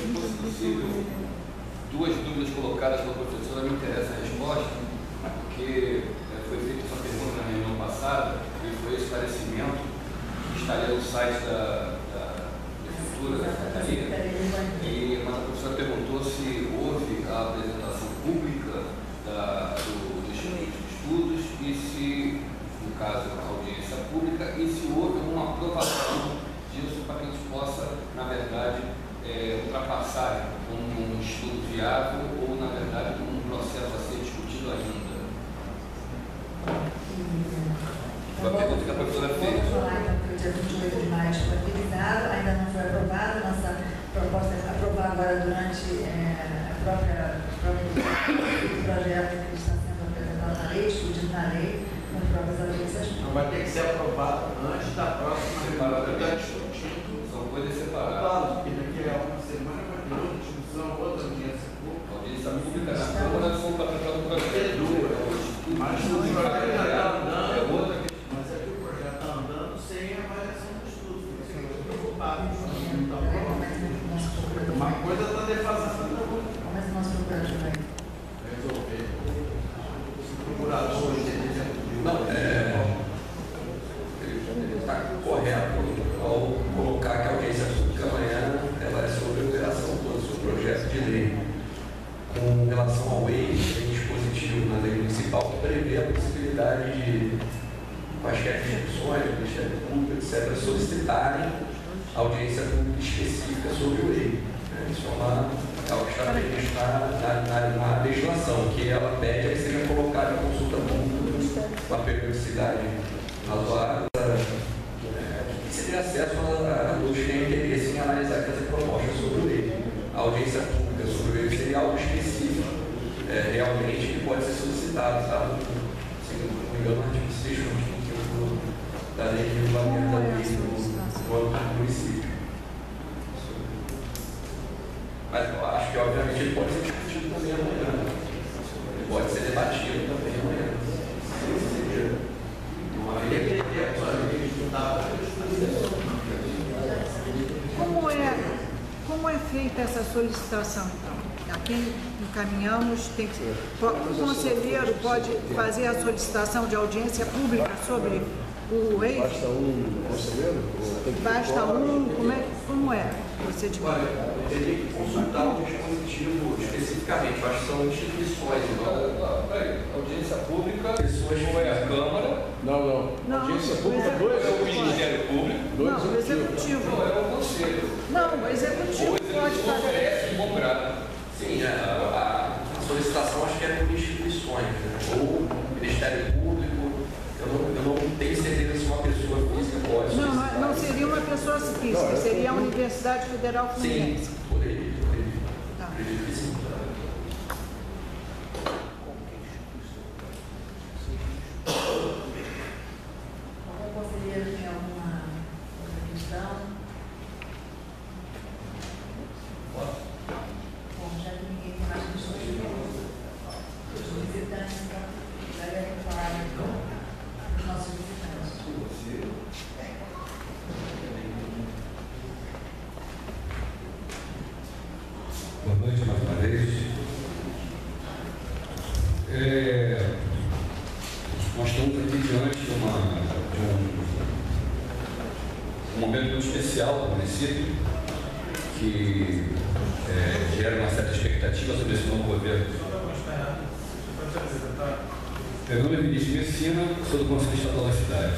se fosse possível, duas dúvidas colocadas pela professora me interessa a resposta, porque foi feita essa pergunta na reunião passada e foi esse esclarecimento que estaria no site da Prefeitura, da Secretaria, mas a professora perguntou se houve a apresentação pública dos estudos e se, no caso, a audiência pública, e se houve uma aprovação disso para que a gente possa, na verdade, ultrapassar um estudo viável ou, na verdade, um processo a ser discutido ainda. Foi a pergunta que a professora fez. Vamos falar então que o dia 28 de maio foi utilizado, ainda não foi aprovado. Nossa proposta é aprovar agora durante a própria projeto que está sendo apresentado na lei, discutido na lei, com próprias audiências. Não vai ter que ser aprovado antes da próxima reunião que está discutindo. São coisas separadas. Claro, porque daqui a uma semana vai ter outra discussão, outra audiência pública. Audiência pública na Câmara foi para tratar do projeto. É duas. Mas o projeto já está andando. É outra questão. Mas é que o projeto está andando sem avaliação do estudo. Por isso que eu estou preocupado. Não está pronto. Uma coisa está defasada da outra. Como é que nós procuramos aí? Resolver. Se procurar hoje, não, está correto ao colocar que a audiência pública amanhã ela é sobre a alteração do seu projeto de lei. Com relação ao eixo, tem dispositivo na lei municipal que prevê a possibilidade de quaisquer instituições, Ministério Público, etc., solicitarem audiência pública específica sobre o eixo. Isso é algo que está previsto na legislação, que ela pede que seja colocada em consulta pública com a periodicidade razoável, que se tenha acesso a todos que têm interesse em analisar essa proposta sobre o lei. A audiência pública sobre o lei seria algo específico, realmente, que pode ser solicitado, tá? Se não me engano, no artigo 6 da lei de regulamento da lei do âmbito do município. Mas eu acho que, obviamente, ele pode ser discutido também amanhã. Ele pode ser debatido também amanhã. Como é feita essa solicitação, então? A quem encaminhamos, tem que ser. O conselheiro pode fazer a solicitação de audiência pública sobre o ex? Basta um conselheiro? Basta um? Como é o procedimento? Olha, eu teria que consultar o dispositivo especificamente. Eu acho que são instituições. Peraí, audiência pública, Pessoas ou é a Câmara, Não. Audiência pública, dois. ou é o Ministério Público, Dois Não, o executivo. ou é o Conselho. Não, o executivo pode fazer. Oferece um contrato. Sim, a solicitação acho que é por instituições, né? Ou Ministério Público. Eu não tenho certeza se uma pessoa física pode. Não seria uma pessoa física, seria a Universidade Federal Fluminense. Sim, poderia. Tá. Acredito que sim. Algum conselheiro tem alguma outra questão? Bom, já que ninguém tem mais questões, os visitantes, então, daria para falar dos nossos visitantes. Boa noite mais uma vez. Nós estamos aqui diante de um momento muito especial do município, que gera uma certa expectativa sobre esse novo governo. Meu nome é Vinícius Messina, sou do Conselho Estadual da cidade.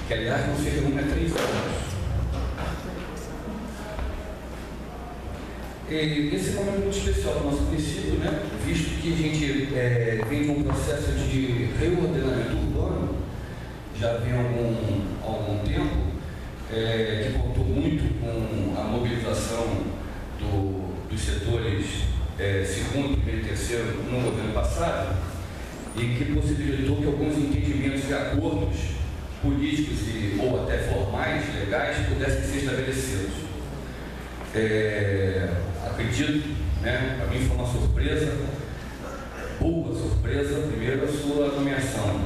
Que, aliás, não se reúne há 3 anos. Esse é um momento muito especial para o nosso município, né? Visto que a gente vem com um processo de reordenamento urbano, já vem há algum tempo, que contou muito com a mobilização dos setores segundo, primeiro e terceiro no governo passado, e que possibilitou que alguns entendimentos e acordos políticos ou até formais, legais, pudessem ser estabelecidos. Acredito, né, para mim foi uma surpresa, boa surpresa, primeiro a sua nomeação.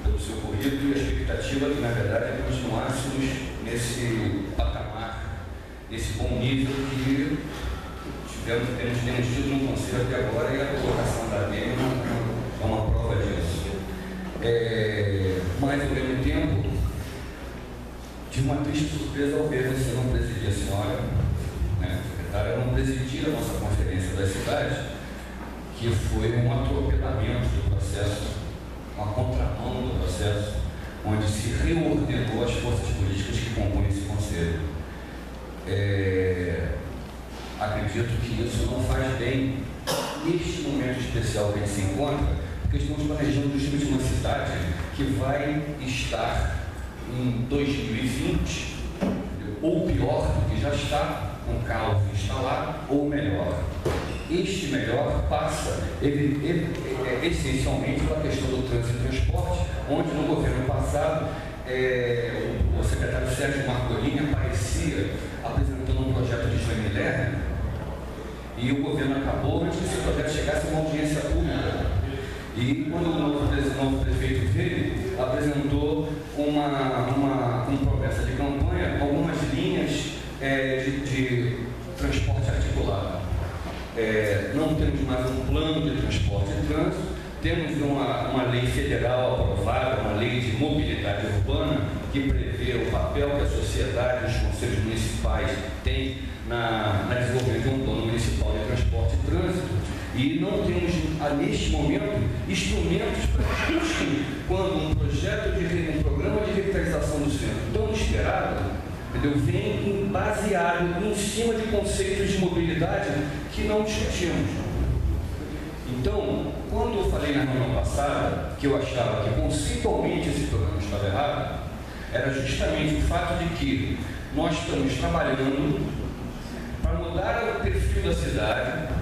pelo seu currículo e a expectativa que, na verdade, é continuássemos nesse patamar, nesse bom nível que temos tido no Conselho até agora, e a colocação da ADEM é uma prova disso. Mas, ao mesmo tempo, tive uma triste surpresa ao ver você não presidir, a senhora, né, secretária, não presidir a nossa conferência das cidades, que foi um atropelamento do processo, uma contramão do processo, onde se reordenou as forças políticas que compõem esse Conselho. Acredito que isso não faz bem neste momento especial que a gente se encontra, porque estamos planejando o regime de uma cidade que vai estar em 2020, ou pior do que já está, com o caos instalado, ou melhor. Este melhor passa essencialmente pela questão do trânsito e transporte, onde no governo passado o secretário Sérgio Marcolini aparecia apresentando um projeto de Joane Lerner, e o governo acabou antes que esse projeto chegasse a uma audiência pública. E quando o novo prefeito veio, apresentou uma promessa de campanha, algumas linhas de transporte articulado. Não temos mais um plano de transporte e trânsito, temos uma lei federal aprovada, uma lei de mobilidade urbana, que prevê o papel que a sociedade e os conselhos municipais têm na desenvolvimento de um plano municipal de transporte e trânsito. E não temos, neste momento, instrumentos para discutir quando um programa de revitalização do centro tão esperado, entendeu, vem baseado em cima de conceitos de mobilidade que não discutimos. Então, quando eu falei na reunião passada que eu achava que conceitualmente esse programa estava errado, era justamente o fato de que nós estamos trabalhando para mudar o perfil da cidade,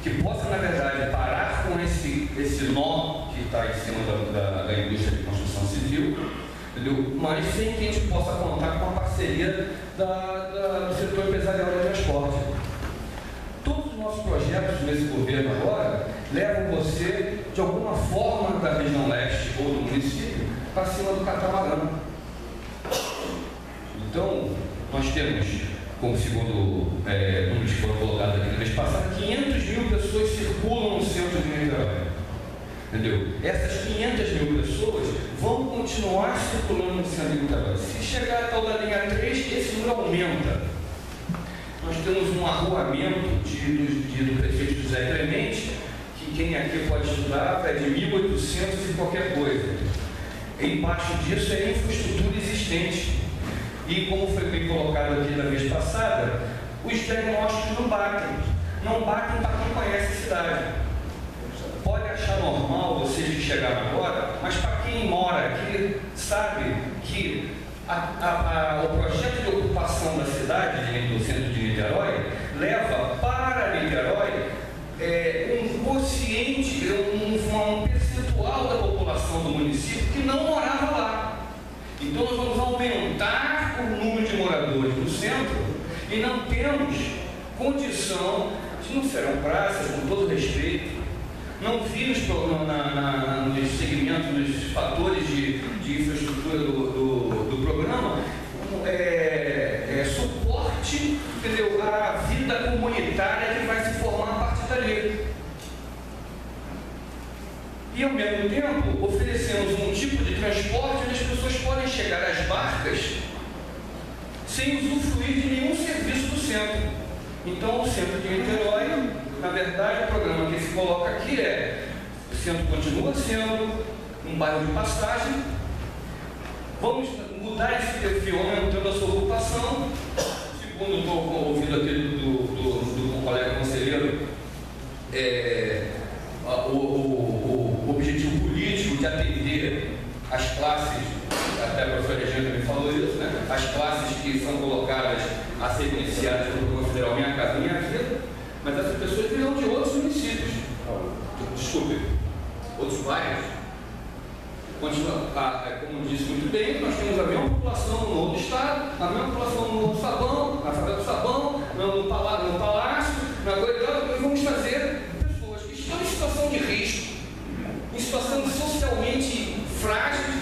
que possa, na verdade, parar com esse nó que está em cima da indústria de construção civil, entendeu? Mas sem que a gente possa contar com a parceria do setor empresarial de transporte. Todos os nossos projetos nesse governo agora levam você, de alguma forma, da região leste ou do município, para cima do catamarã. Então, nós temos, como segundo números que foram colocados aqui na vez passada, 500 mil pessoas circulam no centro de Niterói. Entendeu? Essas 500 mil pessoas vão continuar circulando no centro de Niterói. Se chegar a tal da linha 3, esse número aumenta. Nós temos um arruamento do prefeito José Clemente, que quem aqui pode estudar é de 1.800 e qualquer coisa. Embaixo disso é infraestrutura existente. E como foi bem colocado aqui na vez passada, os diagnósticos não batem. Não batem para quem conhece a cidade. Pode achar normal vocês que chegaram agora, mas para quem mora aqui, sabe que o projeto de ocupação da cidade, do centro de Niterói, leva para Niterói um quociente, um percentual da população do município que não morava lá. Então nós vamos aumentar o número de moradores no centro e não temos condição, não serão praças, com todo respeito, não vi nos segmentos, nos fatores de infraestrutura do programa, suporte, entendeu, à vida comunitária que vai se formar a partir dali. E, ao mesmo tempo, oferecemos um tipo de transporte onde as pessoas podem chegar às barcas sem usufruir de nenhum serviço do centro. Então, o centro de Niterói, na verdade, o programa que se coloca aqui o centro continua sendo um bairro de passagem, vamos mudar esse perfil aumentando a sua ocupação, segundo estou ouvindo aqui do colega conselheiro, o objetivo político de atender as classes, até a professora Regina também falou isso, né? As classes que são colocadas a ser beneficiadas pelo Programa Federal Minha Casa Minha Vida, mas essas pessoas virão de outros municípios, desculpe, outros bairros. Continua, como disse muito bem, nós temos a mesma população no outro estado, a mesma população no Sabão, na Favela do Sabão, no Palácio, na Goiânia, e vamos trazer pessoas que estão em situação de risco, em situação socialmente frágil,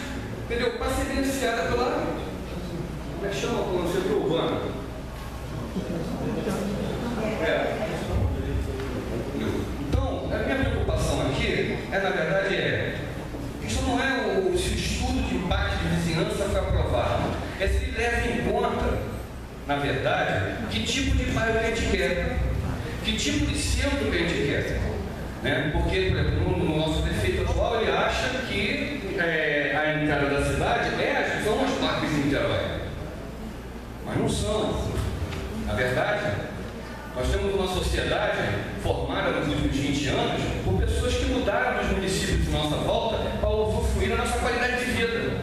de vizinhança foi aprovado, é se ele leva em conta, na verdade, que tipo de bairro que a gente quer, que tipo de centro que a gente quer. Né? Porque, por exemplo, no nosso prefeito atual, ele acha que a entrada da cidade são as parques de Niterói. Mas não são. Na verdade, nós temos uma sociedade formada nos últimos 20 anos por pessoas que mudaram dos municípios de nossa volta para usufruir da nossa qualidade de vida.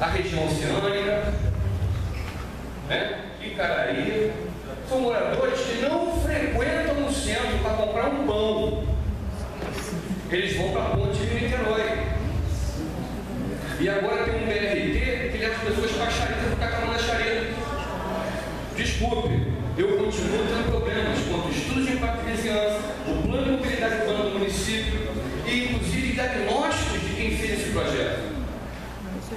A região oceânica, né? Icaraí, são moradores que não frequentam o centro para comprar um pão. Eles vão para a ponte de Niterói. E agora tem um BRT que leva as pessoas para a Charita para ficar calando a Charita. Desculpe, eu continuo tendo problemas quanto ao estudo de impacto de vizinhança, o plano de mobilidade urbana do município e, inclusive, diagnósticos de quem fez esse projeto.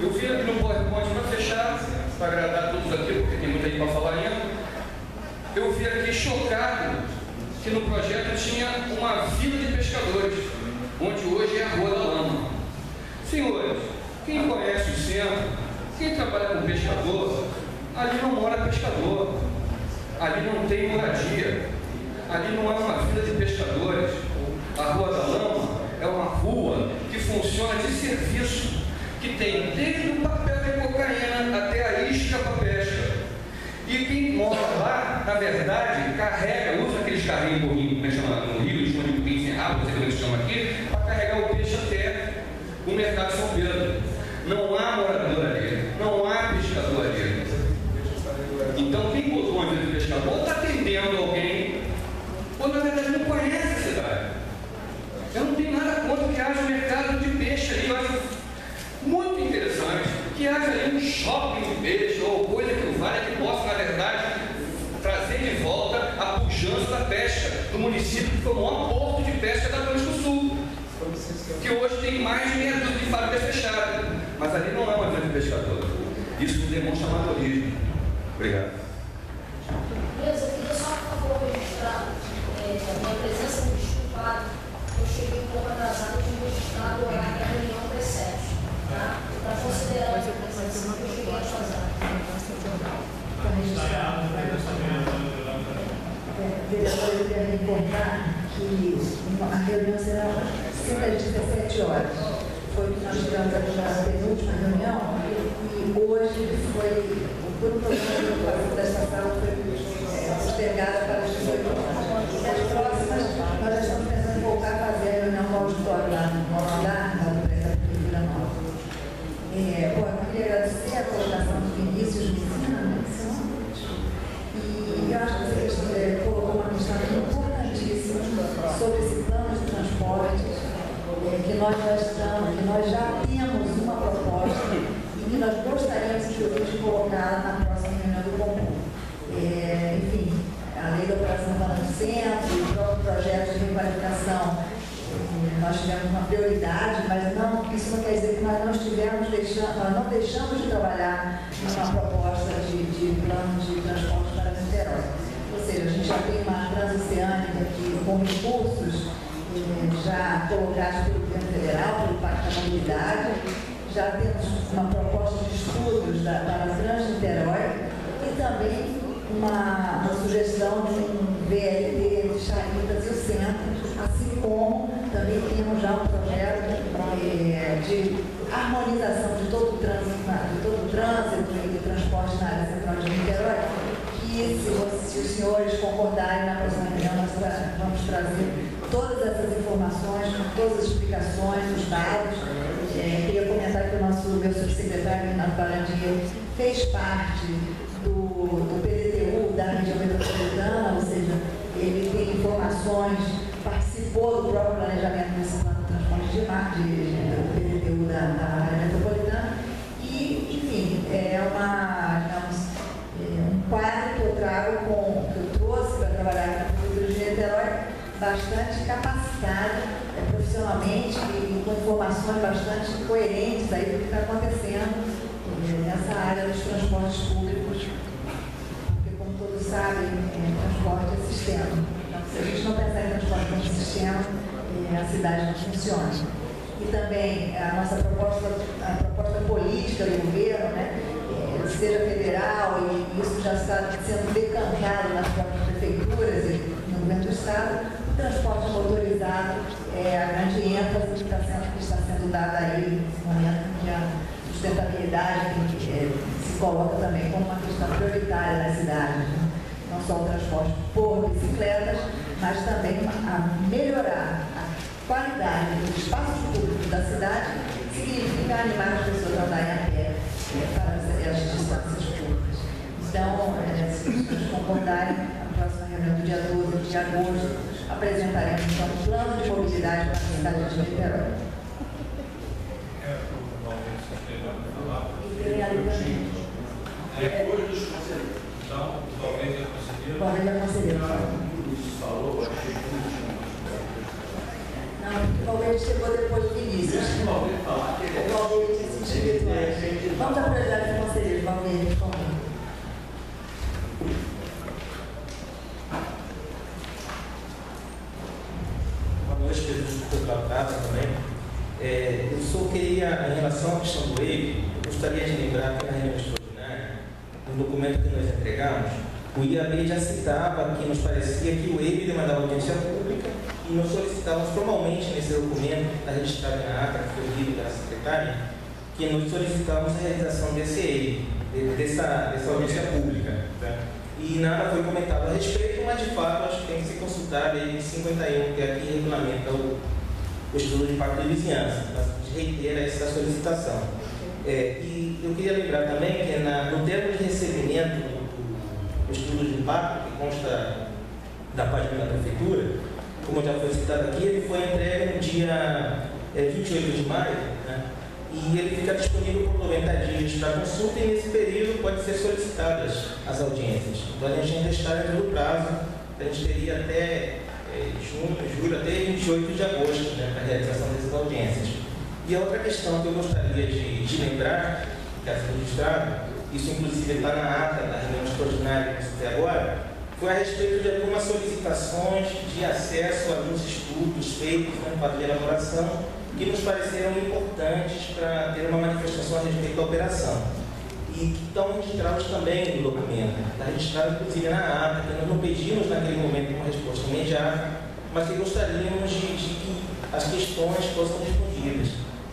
Eu vi aqui no PowerPoint, para fechar, para agradar a todos aqui, porque tem muita gente para falar ainda. Eu vi aqui chocado que no projeto tinha uma vila de pescadores, onde hoje é a Rua da Lama. Senhores, quem conhece o centro, quem trabalha com pescador, ali não mora pescador, ali não tem moradia, ali não é uma vila de pescadores. A Rua da Lama é uma rua que funciona de serviço, que tem desde o papel de cocaína até a isca para pesca. E quem mora lá, na verdade, usa aqueles carrinhos no rio, eles chamam de burrinho sem rabo, não sei como eles chamam aqui, para carregar o peixe até o mercado de São Pedro. Não há morador ali, não há pescador ali. Então quem botou uma vila de pescador está atendendo alguém, ou na verdade não conhece a cidade. Eu não tenho nada contra que haja um mercado de peixe ali, eu acho muito interessante que haja ali um shopping de peixe ou coisa que não vale, que possa, na verdade, trazer de volta a pujança da pesca do município, que foi o maior porto de pesca da Atlântico Sul, que hoje tem mais de meia dúzia de fábricas fechadas, mas ali não é uma grande pescador. Isso demonstra amadorismo. Obrigado. Beleza, eu queria só, por favor, registrar a minha presença no desculpado. Eu cheguei um pouco atrasado, eu tinha registrado o horário da reunião das 7. Tá? Para considerar a presença, eu cheguei atrasado. Para registrar. Vereador, eu queria recordar que a reunião será sempre às 17 horas. Foi o que nós tivemos aqui na penúltima reunião e hoje foi o programa desta sala foi postergado para as 18 horas. E as próximas, nós já estamos pensando em voltar a fazer a reunião no auditório lá no andar da Prefeitura Nova. Eu queria agradecer a colocação do Vinícius Medina, e eu acho que você colocou uma questão importantíssima sobre esse plano de transportes, que nós já temos uma proposta e que nós gostaríamos de colocar na próxima reunião do Conselho. Enfim, a lei da operação urbana do centro, o próprio projeto de requalificação, nós tivemos uma prioridade, mas isso não quer dizer que nós não deixamos de trabalhar numa proposta de plano de transporte para Niterói. Ou seja, a gente já tem uma transoceânica aqui com recursos já colocados pelo governo federal, pelo Pacto da Mobilidade, já temos uma proposta de estudos para a Trans-Niterói e também uma sugestão de um VLT de Charitas e o centro, assim como também temos já um projeto de harmonização de todo o trânsito e do transporte na área central de Niterói, que se os senhores concordarem na próxima reunião, nós vamos trazer todas essas informações, todas as explicações, os dados. Queria comentar que o meu subsecretário, Renato Barandier, fez parte do PDTU da região metropolitana, ou seja, ele tem informações, participou do próprio planejamento municipal do transporte do PDTU da área metropolitana e, enfim, é um quadro que eu trago, que eu trouxe para trabalhar na Prefeitura de Niterói, bastante capacitado profissionalmente e com informações bastante coerentes aí do que está acontecendo nessa área dos transportes públicos, porque, como todos sabem, transporte é sistema. Então, se a gente não pensar em transporte como sistema, a cidade não funciona. e também a nossa proposta política do governo, né, seja federal, e isso já está sendo decantado nas próprias prefeituras e no governo do Estado, o transporte motorizado é a grande ênfase que está sendo dada aí nesse momento em que a sustentabilidade se coloca também como uma questão prioritária na cidade, né? Não só o transporte por bicicletas, mas também a melhorar a qualidade dos espaços públicos da cidade, significa animar as pessoas a andarem a pé para as distâncias públicas. Então, se os senhores concordarem, na próxima reunião do dia 12 de agosto, apresentaremos então um plano de mobilidade para a cidade de Niterói. Depois dos conselheiros. Então, talvez a conselheira. Talvez a conselheira. Falou, achei que não, talvez chegou depois do Vinícius. Talvez falar que ele é. Talvez se individuais. Vamos à prioridade dos conselheiros, Valdir, por favor. Boa noite, presidente do tratado também. Eu só queria, em relação à questão do EIB, eu gostaria de lembrar que na reunião extraordinária, no documento que nós entregamos, o IAB já citava que nos parecia que o EIB demandava audiência pública e nós solicitávamos formalmente nesse documento, está registrado na ata, que foi lido pela secretária, que nós solicitávamos a realização desse EIB, dessa audiência pública. Tá? E nada foi comentado a respeito, mas de fato acho que tem que ser consultado a lei 51, que aqui regulamenta o estudo de impacto de vizinhança. A gente reitera essa solicitação. E eu queria lembrar também que no termo de recebimento do estudo de impacto, que consta da página da Prefeitura, como já foi citado aqui, ele foi entregue no dia 28 de maio, né? E ele fica disponível por 90 dias para consulta e nesse período pode ser solicitadas as audiências. Então a gente ainda está dentro do prazo, a gente teria até junho, julho, até 28 de agosto, né, para a realização dessas audiências. E a outra questão que eu gostaria de lembrar, que é registrado, isso inclusive está na ata da reunião extraordinária que eu agora, foi a respeito de algumas solicitações de acesso a alguns estudos feitos no quadro de elaboração que nos pareceram importantes para ter uma manifestação a respeito da operação. E que estão registrados também no documento. Está registrado inclusive na ata, que nós não pedimos naquele momento uma resposta imediata, mas que gostaríamos de que as questões fossem respondidas.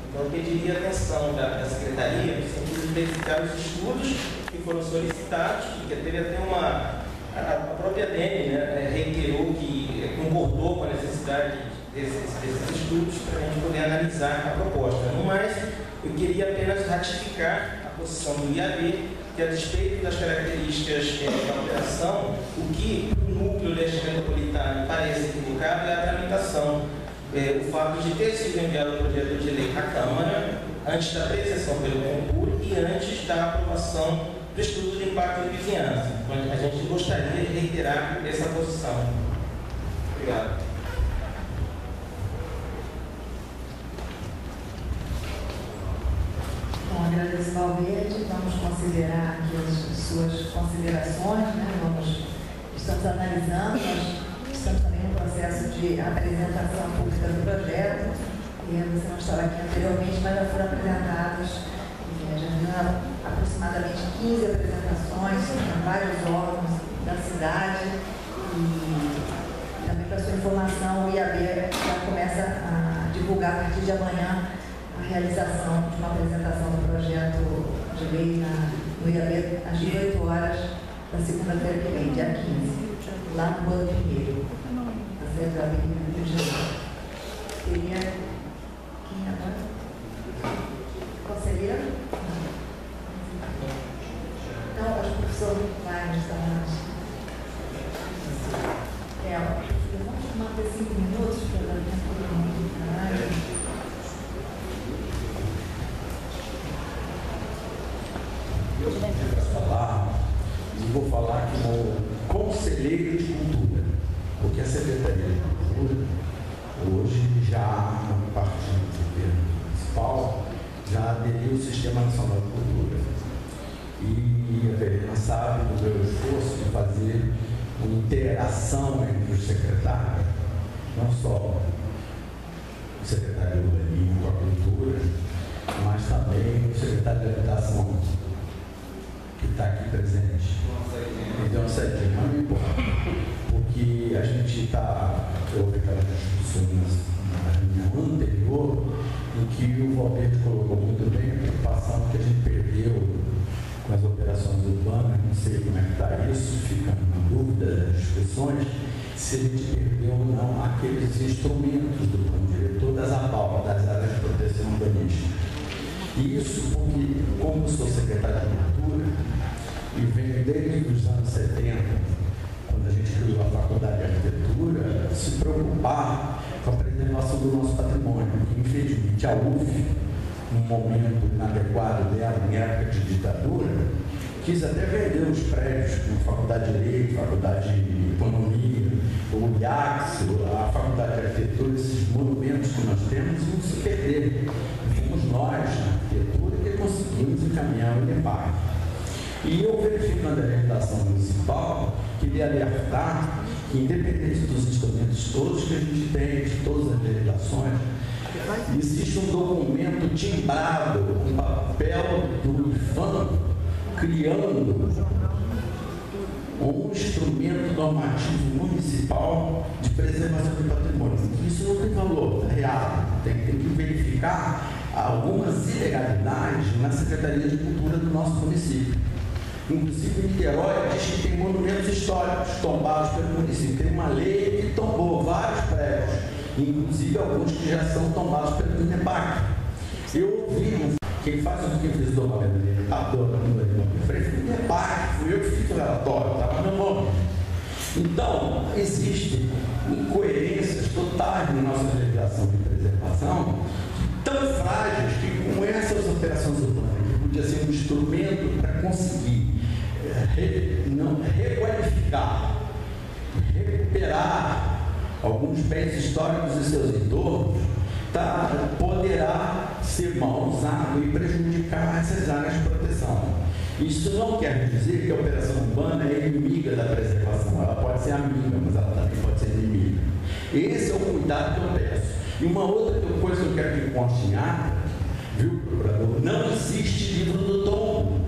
Então eu pediria atenção da Secretaria, no sentido de verificar os estudos que foram solicitados, que teve até a própria DENE, né, reiterou que concordou com a necessidade desses estudos para a gente poder analisar a proposta. No mais, eu queria apenas ratificar a posição do IAB, que a despeito das características da operação, o que o núcleo leste metropolitano parece equivocado é a tramitação. O fato de ter sido enviado o projeto de lei à Câmara, antes da apreciação pelo concurso e antes da aprovação do estudo de impacto de vizinhança. Então, a gente gostaria de reiterar essa posição. Obrigado. Bom, agradeço ao Valverde, vamos considerar aqui as suas considerações, né? Estamos analisando, nós estamos também no processo de apresentação pública do projeto, e você não estava aqui anteriormente, mas já foram apresentados, já viram aproximadamente 15 apresentações em vários órgãos da cidade, e também para sua informação, o IAB já começa a divulgar a partir de amanhã a realização de uma apresentação do projeto de lei no IAB às 18 horas da segunda-feira que vem, dia 15, lá no Bando Pinheiro, na sede da Avenida do Rio de Janeiro. Seria quem agora? Conselheiro? Então, acho que o professor vai nos dar vamos manter 5 minutos para dar tempo todo mundo do trabalho. Vou falar como conselheiro de cultura, porque a Secretaria de Cultura, hoje, já a partir do governo municipal, já aderiu ao Sistema Nacional de Cultura. E a Verena sabe do meu esforço de fazer uma interação entre os secretários, não só o secretário de Urbanismo, a Cultura, mas também o secretário de Habitação, que está aqui presente. Então, certinho, mas não importa, porque a gente está, houve aquelas discussões na reunião anterior, em que o Valverde colocou muito bem a preocupação que a gente perdeu com as operações urbanas, não sei como é que está isso, fica na dúvida das discussões, se a gente perdeu ou não aqueles instrumentos do plano diretor das APAL, das áreas de proteção urbanística. E isso porque, como eu sou secretário de Cultura, e venho desde os anos 70, quando a gente criou a Faculdade de Arquitetura, se preocupar com a preservação do nosso patrimônio, que infelizmente a UF, num momento inadequado dela, em época de ditadura, quis até vender os prédios, como a Faculdade de Direito, a Faculdade de Economia, o IACS, a Faculdade de Arquitetura, esses monumentos que nós temos, vão se perder. Fomos nós, na arquitetura, que conseguimos encaminhar o debate. E eu, verificando a legislação municipal, queria alertar que, independente dos instrumentos todos que a gente tem, de todas as legislações, existe um documento timbrado, um papel do IFAM, criando um instrumento normativo municipal de preservação do patrimônio. Isso não tem valor real, tem que verificar algumas ilegalidades na Secretaria de Cultura do nosso município. Inclusive, em Niterói, a gente tem monumentos históricos tombados pelo município. Tem uma lei que tombou vários prédios, inclusive alguns que já são tombados pelo INEPAC. Eu ouvi, quem fez o tombamento do INEPAC, foi o INEPAC, fui eu que fiz o relatório, estava no meu nome. Então, existem incoerências totais na nossa legislação de preservação, tão frágeis que, com essas operações urbanas, que podia ser um instrumento para conseguir requalificar, recuperar alguns bens históricos e seus entornos, poderá ser mal usado e prejudicar essas áreas de proteção. Isso não quer dizer que a operação urbana é inimiga da preservação. Ela pode ser amiga, mas ela também pode ser inimiga. Esse é o cuidado que eu peço. E uma outra coisa que eu quero que conste em ata, viu, procurador? Não existe livro do tombo.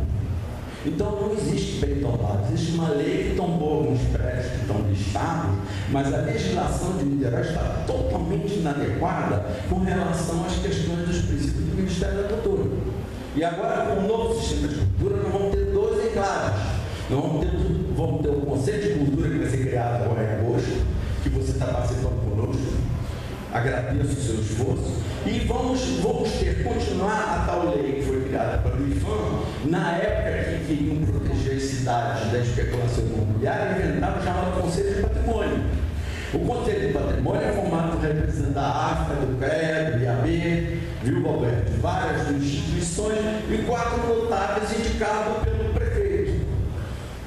Então não existe bem tombado. Existe uma lei que tombou alguns prédios que estão listados, mas a legislação de Niterói está totalmente inadequada com relação às questões dos princípios do Ministério da Cultura. E agora, com o novo sistema de cultura, nós vamos ter 12 enclaves. Nós vamos ter o Conselho de Cultura que vai ser criado agora em agosto, que você está participando conosco. Agradeço o seu esforço. E vamos continuar a tal lei que foi criada pelo IFAM, na época que queriam proteger as cidades da especulação imobiliária, inventaram o chamado Conselho de Patrimônio. O Conselho de Patrimônio é formado por representantes da AFCA, do CREB, do IAB, viu, Roberto, de várias instituições e 4 notáveis indicados pelo prefeito.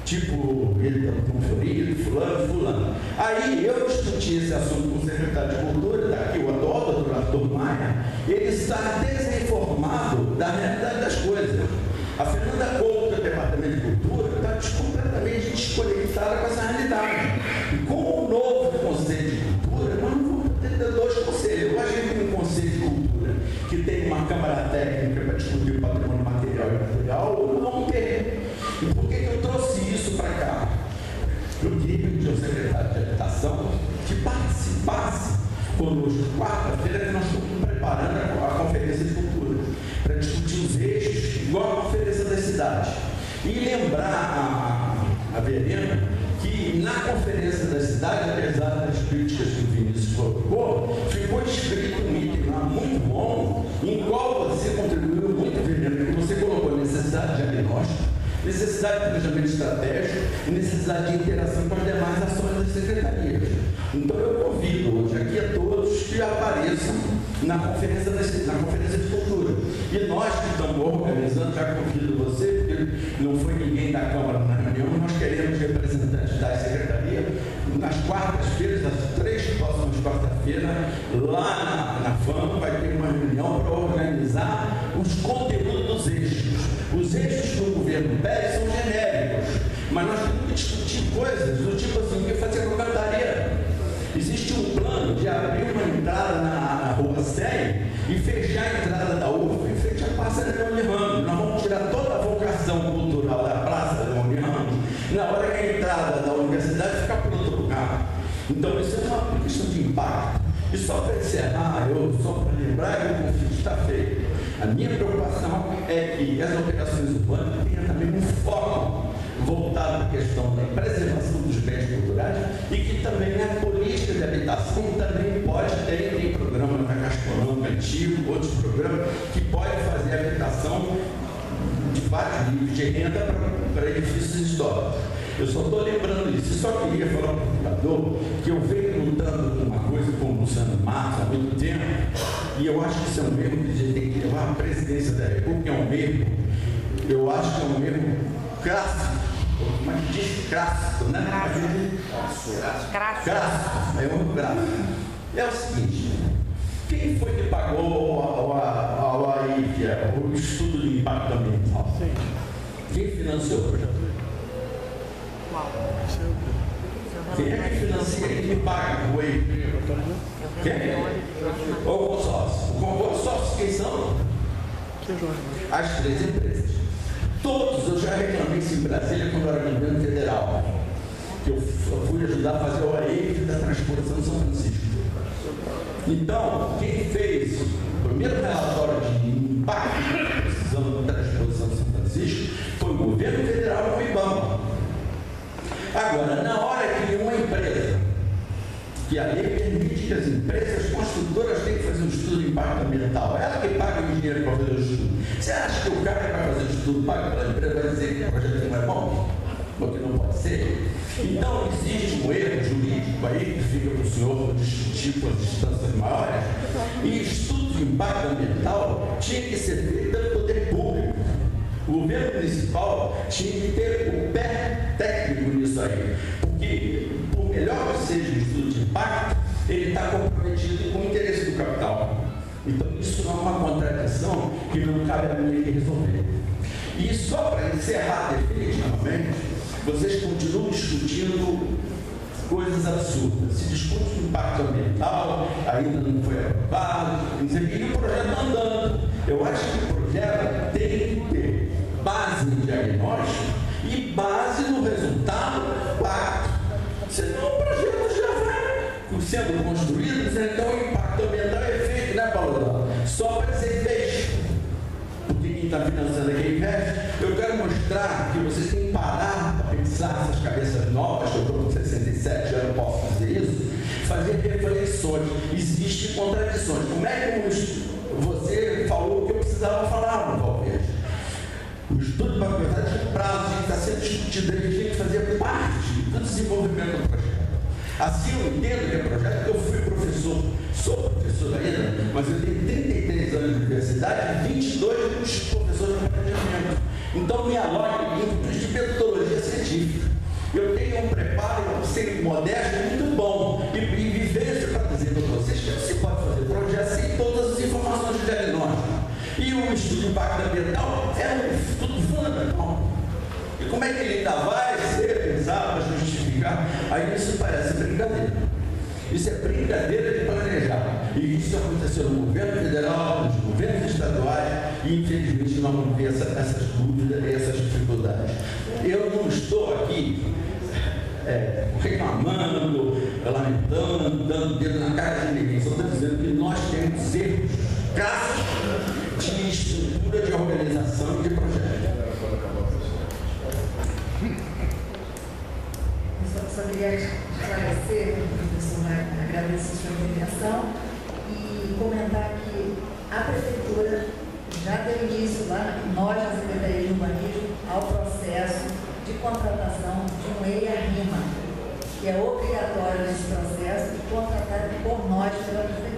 Tipo, ele está Florido, fulano. Aí eu discuti esse assunto com o secretário de Cultura, daqui o Adolfo, o Arthur Maia, ele está desinformado da realidade das coisas. A Fernanda Couto, do Departamento de Cultura, está completamente desconectada com essa realidade. E com o novo Conselho de Cultura, nós não vamos ter 2 conselhos. Eu acho que tem um Conselho de Cultura que tem uma Câmara Técnica para discutir o patrimônio material e imaterial, não vamos ter. E por que eu trouxe isso para cá? Eu queria pedir ao secretário de Habitação que participasse conosco quarta-feira, que nós estamos preparando a Conferência de Cultura, para discutir os eixos, igual a Conferência das Cidades. E lembrar a Verena que na Conferência das Cidades, apesar das críticas que o Vinícius colocou, ficou escrito um item lá muito bom, em qual você contribuiu muito, Verena, porque você colocou necessidade de diagnóstico, necessidade de planejamento estratégico e necessidade de interação com as demais ações das secretarias. Então eu convido hoje aqui a todos que apareçam na Conferência de Cultura. E nós que estamos organizando, já convido você, porque não foi ninguém da Câmara na reunião, nós queremos representantes da Secretaria nas quartas-feiras, as 3 próximas quarta-feiras, lá na FAM, vai ter uma reunião para organizar os conteúdos dos eixos. Os eixos do governo Pérez são genéricos, mas nós temos que discutir coisas do tipo assim, o que fazer com a cantaria. Existe um plano de abrir uma entrada na Rua 7 Então, isso é uma questão de impacto. E só para encerrar, só para lembrar que o conflito está feito. A minha preocupação é que as operações urbanas tenham também um foco voltado à questão da preservação dos bens culturais e que também a política de habitação também pode ter, tem programas da Caixa Econômica antigo, outros programas que podem fazer a habitação de vários níveis de renda para edifícios históricos. Eu só estou lembrando isso. Eu só queria falar para o governador que eu venho lutando com uma coisa com o Luciano Matos há muito tempo, e eu acho que isso é um erro que a gente tem que levar à presidência da República, é um erro, eu acho que é um erro clássico, como é que diz? Clássico, né? Clássico. É um clássico. É o seguinte, quem foi que pagou ao AIVIA, o estudo de impacto ambiental? Quem financiou o projeto? Quem é que financia? Quem me paga o EI? Quem? Ou o consórcio? O consórcio quem são? As 3 empresas. Todos, eu já reclamei isso em Brasília quando era governo federal. Que eu fui ajudar a fazer o EI da transportação de São Francisco. Então, quem fez o primeiro relatório de impacto da precisão da transportação de São Francisco foi o governo federal com o IBAMA. Agora, na hora que uma empresa, que a lei permite que as empresas construtoras tenham que fazer um estudo de impacto ambiental, ela que paga o dinheiro para fazer o estudo. Você acha que o cara que vai fazer o estudo paga pela empresa vai dizer que o projeto não é bom? Porque não pode ser. Então, existe um erro jurídico aí que fica para o senhor discutir com as instâncias maiores, e estudo de impacto ambiental tinha que ser feito pelo poder público. O governo municipal tinha que ter o pé técnico nisso aí, porque, por melhor que seja o estudo de impacto, ele está comprometido com o interesse do capital. Então, isso não é uma contradição que não cabe a mim aqui resolver. E só para encerrar definitivamente, vocês continuam discutindo coisas absurdas. Se discute o impacto ambiental, ainda não foi aprovado, e o projeto está andando. Eu acho que o projeto tem que ter base no diagnóstico e base no resultado do impacto. Senão o projeto já vai sendo construído, então o impacto ambiental é feito, né, Paulo? Só para ser feito. Porque quem está financiando aqui investe. Eu quero mostrar que vocês têm que parar para pensar essas cabeças novas, eu estou com 67, já não posso fazer isso, fazer reflexões. Existem contradições. Como é que você falou o que eu precisava falar, no Valverde? O estudo de viabilidade de prazo que está sendo discutido, ele tinha que fazer parte do desenvolvimento do projeto. Assim eu entendo que é projeto, porque eu fui professor, sou professor ainda, mas eu tenho 33 anos de universidade e 22 professores de planejamento. Então, minha lógica de metodologia científica. Eu tenho um preparo, sem modesto, muito bom e vivência para dizer para vocês que você pode fazer projetos sem todas as informações de diagnóstico. E o estudo de impacto ambiental é um estudo fundamental. E como é que ele ainda vai ser pensado para justificar? Aí isso parece brincadeira. Isso é brincadeira de planejar. E isso aconteceu no governo federal, nos governos estaduais, e infelizmente nós vamos ver essas dúvidas e essas dificuldades. Eu não estou aqui reclamando, lamentando, dando dedo na cara de ninguém. Só estou dizendo que nós temos erros crassos de estrutura de organização e de projeto. Eu só queria esclarecer, professor Wagner, agradeço a sua intervenção e comentar que a Prefeitura já deu início lá, nós na Secretaria de Urbanismo, ao processo de contratação de um EIA-RIMA, que é obrigatório nesse processo e contratado por nós pela Prefeitura.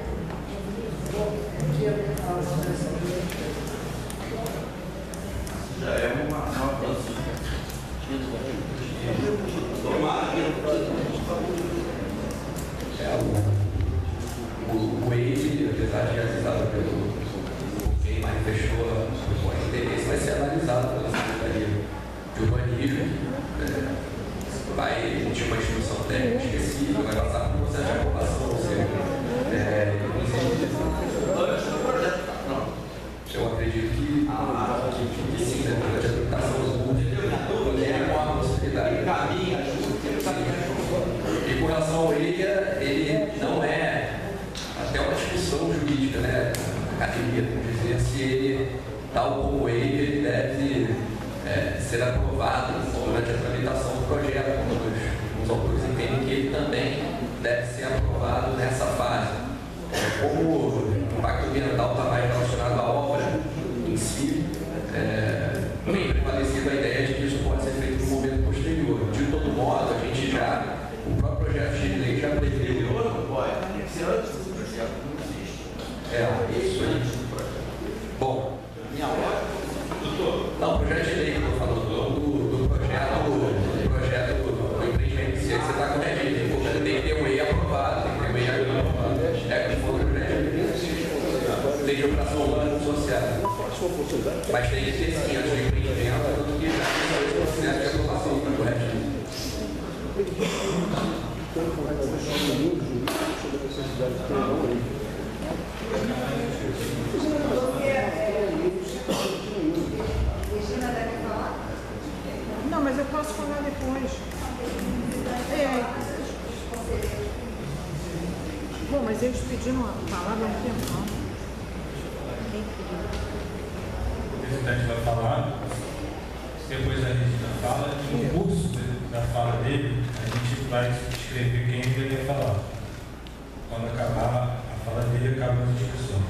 Já é uma avanço. Tomara que o EIA, apesar de realizado pelo quem manifestou o interesse, vai ser analisado pela Secretaria de Urbanismo. Vai emitir uma instrução técnica específica, vai passar por um processo de aprovação, ou seja, eu acredito que sim, depois da aplicação dos públicos, é uma possibilidade. E com relação ao EIA, tal como o waiver ele deve ser aprovado durante a tramitação do projeto, como os autores entendem que ele também deve ser aprovado nessa fase. Como o impacto ambiental está mais relacionado à obra em si, tem prevalecido a ideia de que isso pode ser feito no momento posterior. De todo modo, a gente o próprio projeto de lei já prevê. Não pode, tem que ser antes do projeto, não existe. Isso aí. Bom, minha hora, doutor. Não, o projeto de lei que eu estou falando, do projeto do empreendimento em si, você está corregido. Tem que ter um EI aprovado, tem que ter um EI aprovado. É como for o projeto de lei de operação humana e social. Mas tem que ter sim, antes do empreendimento, tudo que já tem esse processo de aprovação, está correto? Não, mas eu posso falar depois. Bom, mas eles pediram a palavra há um tempo, não? O presidente vai falar, depois a Regina fala, e no curso da fala dele, a gente vai escrever quem ele vai falar. Quando acabar a fala dele, acaba a discussão.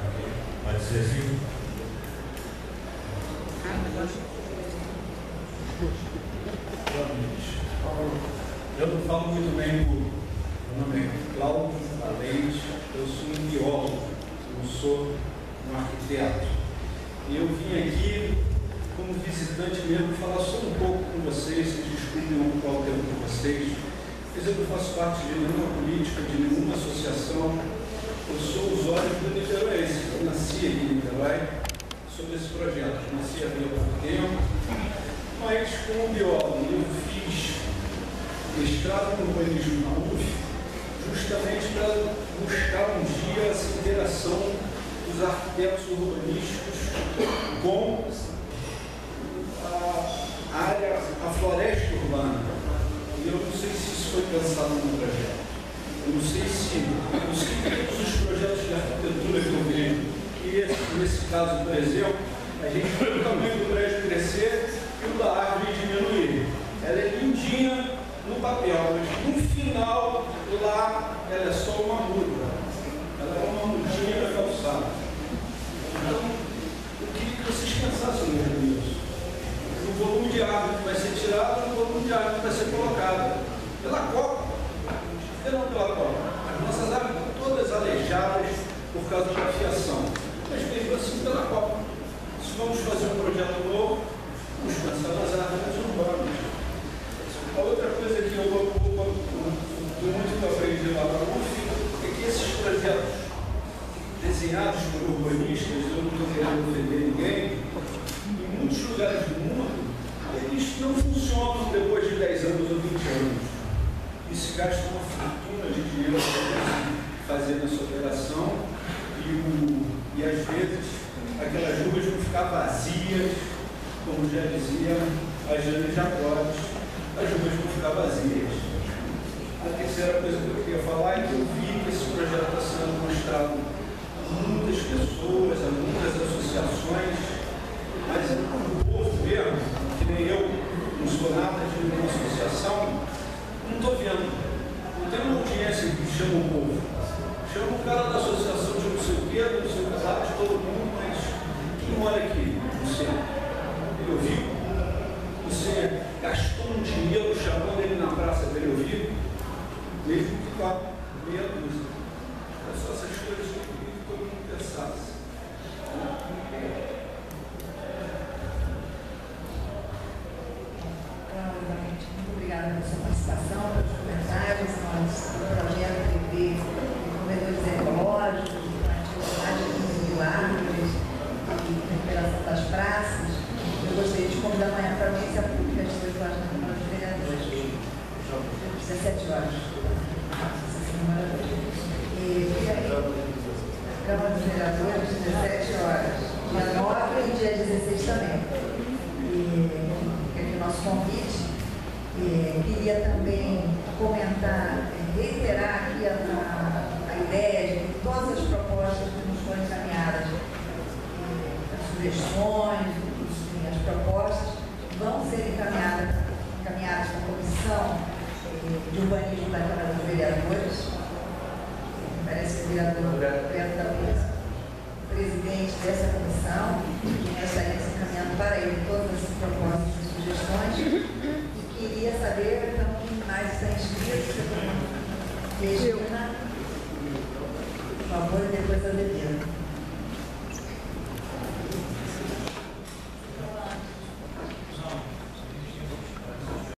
Okay? Pode ser assim? Eu não falo muito bem do meu nome é Cláudio Leite, eu sou um biólogo, não sou um arquiteto. E eu vim aqui como visitante mesmo falar só um pouco com vocês, vocês desculpem qual é o tempo de vocês, mas eu não faço parte de nenhuma política, de nenhuma associação. Eu sou usuário do Niterói, eu nasci aqui em Niterói sobre esse projeto. Eu nasci há pouco tempo, mas como biólogo eu fiz mestrado no urbanismo na UF, justamente para buscar um dia essa interação dos arquitetos urbanísticos com a área, a floresta urbana. E eu não sei se isso foi pensado no projeto. Eu não sei se todos os projetos de arquitetura que eu vejo, e nesse caso, por exemplo, a gente vê o tamanho do prédio crescer e o da árvore diminuir. Ela é lindinha no papel, mas no final, lá, ela é só uma muda. Ela é uma mudinha da calçada. Então, eu queria que vocês pensassem nisso. No volume de árvore que vai ser tirado, no volume de árvore que vai ser colocado. Pela copa. E não pela copa. As nossas árvores estão todas aleijadas por causa da fiação. Mas mesmo assim pela copa. Se vamos fazer um projeto novo, vamos pensar nas árvores urbanas. A outra coisa que eu muito aprendi lá na UF é que esses projetos desenhados por urbanistas, eu não estou querendo ofender ninguém, em muitos lugares do mundo, eles não funcionam depois de 10 anos ou 20 anos. E se gasta uma fortuna de dinheiro para fazer essa operação e às vezes aquelas ruas vão ficar vazias, como já dizia a Jane Jacobs, as ruas vão ficar vazias. A terceira coisa que eu queria falar é que eu vi que esse projeto está sendo mostrado a muitas pessoas, a muitas associações, mas o povo mesmo, que nem eu, não sou nada de nenhuma associação, não estou vendo. Não tem uma audiência que chama o povo. Chama o cara da associação de não sei o quê, não sei o que lá, de todo mundo, mas quem mora aqui? Você. Ele ouviu? Você gastou um dinheiro chamando ele na praça para ele ouvir? Mesmo que vá meia dúzia. É só essas coisas que eu queria que todo mundo pensasse. Muito obrigada pela sua participação, pelos comentários. O projeto prevê corredores ecológicos, atividade de árvores e recuperação das praças. Eu gostaria de convidar amanhã para a audiência pública às 18 horas na Câmara dos Vereadores. 17 horas. E aí, Câmara dos Vereadores, 17 horas. Dia 9 e dia 16 também. E aqui o nosso convite. Queria também comentar, reiterar aqui a ideia de que todas as propostas que nos foram encaminhadas, sugestões, enfim, as propostas vão ser encaminhadas para a Comissão de Urbanismo da Câmara dos Vereadores. Parece que o vereador Roberto da Mesa, presidente dessa comissão, que nós estaremos encaminhando para ele todas as propostas e sugestões. E queria saber, então, quem mais está inscrito, Regina, por favor, depois a